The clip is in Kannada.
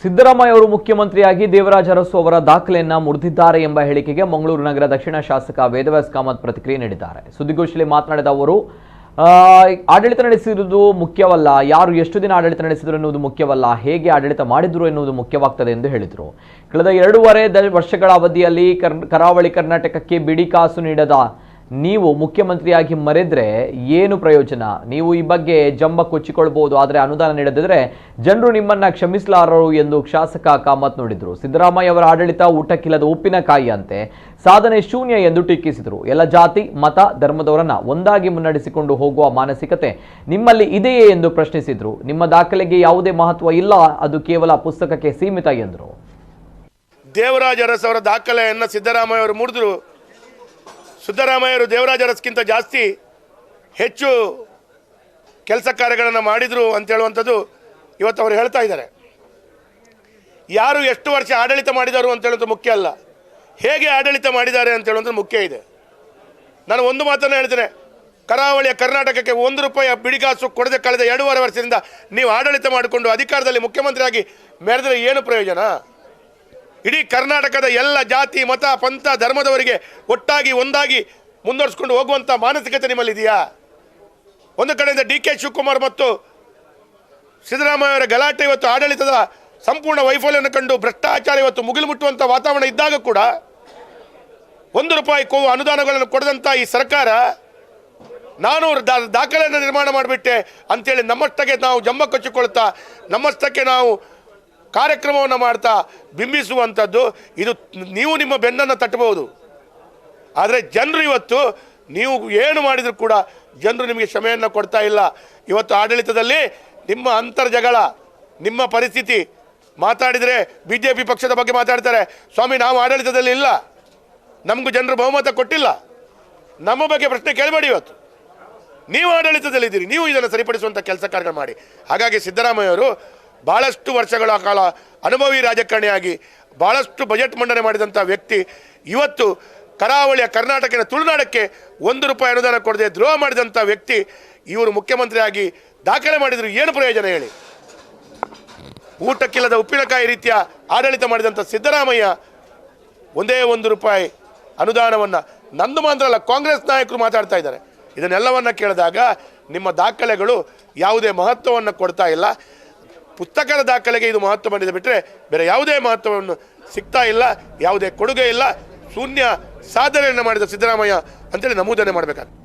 ಸಿದ್ದರಾಮಯ್ಯ ಅವರು ಮುಖ್ಯಮಂತ್ರಿಯಾಗಿ ದೇವರಾಜ ಅರಸು ಅವರ ದಾಖಲೆಯನ್ನ ಮುರಿದಿದ್ದಾರೆ ಎಂಬ ಹೇಳಿಕೆಗೆ ಮಂಗಳೂರು ನಗರ ದಕ್ಷಿಣ ಶಾಸಕ ವೇದವ್ಯಾಸ್ ಕಾಮತ್ ಪ್ರತಿಕ್ರಿಯೆ ನೀಡಿದ್ದಾರೆ. ಸುದ್ದಿಗೋಷ್ಠಿಯಲ್ಲಿ ಮಾತನಾಡಿದ ಅವರು ಆಡಳಿತ ನಡೆಸಿರುವುದು ಮುಖ್ಯವಲ್ಲ, ಯಾರು ಎಷ್ಟು ದಿನ ಆಡಳಿತ ನಡೆಸಿದ್ರು ಎನ್ನುವುದು ಮುಖ್ಯವಲ್ಲ, ಹೇಗೆ ಆಡಳಿತ ಮಾಡಿದ್ರು ಎನ್ನುವುದು ಮುಖ್ಯವಾಗ್ತದೆ ಎಂದು ಹೇಳಿದರು. ಕಳೆದ 2.5 ವರ್ಷಗಳ ಅವಧಿಯಲ್ಲಿ ಕರಾವಳಿ ಕರ್ನಾಟಕಕ್ಕೆ ಬಿಡಿ ಕಾಸು ನೀಡದ ನೀವು ಮುಖ್ಯಮಂತ್ರಿಯಾಗಿ ಮರೆದ್ರೆ ಏನು ಪ್ರಯೋಜನ? ನೀವು ಈ ಬಗ್ಗೆ ಜಂಬ ಕೊಚ್ಚಿಕೊಳ್ಳಬಹುದು, ಆದರೆ ಅನುದಾನ ನೀಡದಿದ್ರೆ ಜನರು ನಿಮ್ಮನ್ನ ಕ್ಷಮಿಸಲಾರರು ಎಂದು ಶಾಸಕ ಕಾಮತ್ ನುಡಿದರು. ಸಿದ್ದರಾಮಯ್ಯ ಅವರ ಆಡಳಿತ ಊಟಕ್ಕಿಲ್ಲದ ಉಪ್ಪಿನಕಾಯಿ ಅಂತೆ, ಸಾಧನೆ ಶೂನ್ಯ ಎಂದು ಟೀಕಿಸಿದರು. ಎಲ್ಲ ಜಾತಿ ಮತ ಧರ್ಮದವರನ್ನ ಒಂದಾಗಿ ಮುನ್ನಡೆಸಿಕೊಂಡು ಹೋಗುವ ಮಾನಸಿಕತೆ ನಿಮ್ಮಲ್ಲಿ ಇದೆಯೇ ಎಂದು ಪ್ರಶ್ನಿಸಿದರು. ನಿಮ್ಮ ದಾಖಲೆಗೆ ಯಾವುದೇ ಮಹತ್ವ ಇಲ್ಲ, ಅದು ಕೇವಲ ಪುಸ್ತಕಕ್ಕೆ ಸೀಮಿತ ಎಂದರು. ದೇವರಾಜ ಅರಸು ಅವರ ದಾಖಲೆಯನ್ನು ಸಿದ್ದರಾಮಯ್ಯ ಅವರು ಮುರಿದ್ರು. ಸಿದ್ದರಾಮಯ್ಯರು ದೇವರಾಜ ಅರಸ್ಗಿಂತ ಜಾಸ್ತಿ ಹೆಚ್ಚು ಕೆಲಸ ಕಾರ್ಯಗಳನ್ನು ಮಾಡಿದರು ಅಂತ ಹೇಳುವಂಥದ್ದು ಇವತ್ತು ಅವರು ಹೇಳ್ತಾ ಇದ್ದಾರೆ. ಯಾರು ಎಷ್ಟು ವರ್ಷ ಆಡಳಿತ ಮಾಡಿದರು ಅಂತ ಹೇಳೋದು ಮುಖ್ಯ ಅಲ್ಲ, ಹೇಗೆ ಆಡಳಿತ ಮಾಡಿದ್ದಾರೆ ಅಂತ ಹೇಳುವಂಥದ್ದು ಮುಖ್ಯ ಇದೆ. ನಾನು ಒಂದು ಮಾತನ್ನು ಹೇಳ್ತೇನೆ, ಕರಾವಳಿಯ ಕರ್ನಾಟಕಕ್ಕೆ ₹1 ಬಿಡಿಗಾಸು ಕೊಡದೆ ಕಳೆದ 2.5 ವರ್ಷದಿಂದ ನೀವು ಆಡಳಿತ ಮಾಡಿಕೊಂಡು ಅಧಿಕಾರದಲ್ಲಿ ಮುಖ್ಯಮಂತ್ರಿಯಾಗಿ ಮೆರೆದರೆ ಏನು ಪ್ರಯೋಜನ? ಇಡೀ ಕರ್ನಾಟಕದ ಎಲ್ಲ ಜಾತಿ ಮತ ಪಂಥ ಧರ್ಮದವರಿಗೆ ಒಟ್ಟಾಗಿ ಒಂದಾಗಿ ಮುಂದುವರಿಸಿಕೊಂಡು ಹೋಗುವಂಥ ಮಾನಸಿಕತೆ ನಿಮ್ಮಲ್ಲಿದೆಯಾ? ಒಂದು ಕಡೆಯಿಂದ DK ಶಿವಕುಮಾರ್ ಮತ್ತು ಸಿದ್ದರಾಮಯ್ಯ ಅವರ ಗಲಾಟೆ ಇವತ್ತು ಆಡಳಿತದ ಸಂಪೂರ್ಣ ವೈಫಲ್ಯವನ್ನು ಕಂಡು ಭ್ರಷ್ಟಾಚಾರ ಇವತ್ತು ಮುಗಿಲು ಮುಟ್ಟುವಂಥ ವಾತಾವರಣ ಇದ್ದಾಗ ಕೂಡ ₹1 ಅನುದಾನಗಳನ್ನು ಕೊಡದಂಥ ಈ ಸರ್ಕಾರ ನಾನು ದಾಖಲೆಯನ್ನು ನಿರ್ಮಾಣ ಮಾಡಿಬಿಟ್ಟೆ ಅಂಥೇಳಿ ನಮ್ಮಷ್ಟಕ್ಕೆ ನಾವು ಜಂಬ ಕೊಚ್ಚಿಕೊಳ್ತಾ ನಮ್ಮಷ್ಟಕ್ಕೆ ನಾವು ಕಾರ್ಯಕ್ರಮವನ್ನು ಮಾಡ್ತಾ ಬಿಂಬಿಸುವಂಥದ್ದು, ಇದು ನೀವು ನಿಮ್ಮ ಬೆನ್ನನ್ನು ತಟ್ಟಬಹುದು. ಆದರೆ ಜನರು ಇವತ್ತು ನೀವು ಏನು ಮಾಡಿದರೂ ಕೂಡ ಜನರು ನಿಮಗೆ ಕ್ಷಮೆಯನ್ನು ಕೊಡ್ತಾ ಇಲ್ಲ. ಇವತ್ತು ಆಡಳಿತದಲ್ಲಿ ನಿಮ್ಮ ಅಂತರ್ಜಗಳ, ನಿಮ್ಮ ಪರಿಸ್ಥಿತಿ ಮಾತಾಡಿದರೆ BJP ಪಕ್ಷದ ಬಗ್ಗೆ ಮಾತಾಡ್ತಾರೆ, ಸ್ವಾಮಿ ನಾವು ಆಡಳಿತದಲ್ಲಿ ಇಲ್ಲ, ನಮಗೂ ಜನರು ಬಹುಮತ ಕೊಟ್ಟಿಲ್ಲ, ನಮ್ಮ ಬಗ್ಗೆ ಪ್ರಶ್ನೆ ಕೇಳಬೇಡಿ. ಇವತ್ತು ನೀವು ಆಡಳಿತದಲ್ಲಿದ್ದೀರಿ, ನೀವು ಇದನ್ನು ಸರಿಪಡಿಸುವಂಥ ಕೆಲಸ ಕಾರ್ಯಗಳು ಮಾಡಿ. ಹಾಗಾಗಿ ಸಿದ್ದರಾಮಯ್ಯವರು ಭಾಳಷ್ಟು ವರ್ಷಗಳ ಕಾಲ ಅನುಭವಿ ರಾಜಕಾರಣಿಯಾಗಿ ಭಾಳಷ್ಟು ಬಜೆಟ್ ಮಂಡನೆ ಮಾಡಿದಂಥ ವ್ಯಕ್ತಿ ಇವತ್ತು ಕರಾವಳಿಯ ಕರ್ನಾಟಕದ ತುಳುನಾಡಕ್ಕೆ ₹1 ಅನುದಾನ ಕೊಡದೆ ದ್ರೋಹ ಮಾಡಿದಂಥ ವ್ಯಕ್ತಿ ಇವರು ಮುಖ್ಯಮಂತ್ರಿಯಾಗಿ ದಾಖಲೆ ಮಾಡಿದ್ರು ಏನು ಪ್ರಯೋಜನ ಹೇಳಿ? ಊಟಕ್ಕಿಲ್ಲದ ಉಪ್ಪಿನಕಾಯಿ ರೀತಿಯ ಆಡಳಿತ ಮಾಡಿದಂಥ ಸಿದ್ದರಾಮಯ್ಯ ಒಂದೇ ₹1 ಅನುದಾನವನ್ನು ನಂದು ಮಾತ್ರ ಅಲ್ಲ, ಕಾಂಗ್ರೆಸ್ ನಾಯಕರು ಮಾತಾಡ್ತಾ ಇದ್ದಾರೆ. ಇದನ್ನೆಲ್ಲವನ್ನು ಕೇಳಿದಾಗ ನಿಮ್ಮ ದಾಖಲೆಗಳು ಯಾವುದೇ ಮಹತ್ವವನ್ನು ಕೊಡ್ತಾ ಇಲ್ಲ. ಪುಸ್ತಕದ ದಾಖಲೆಗೆ ಇದು ಮಹತ್ವ ಬಂದಿದೆ ಬಿಟ್ಟರೆ ಬೇರೆ ಯಾವುದೇ ಮಹತ್ವವನ್ನು ಸಿಗ್ತಾ ಇಲ್ಲ, ಯಾವುದೇ ಕೊಡುಗೆ ಇಲ್ಲ. ಶೂನ್ಯ ಸಾಧನೆಯನ್ನು ಮಾಡಿದ ಸಿದ್ದರಾಮಯ್ಯ ಅಂತೇಳಿ ನಮೂದನೆ ಮಾಡಬೇಕಾಗ್ತದೆ.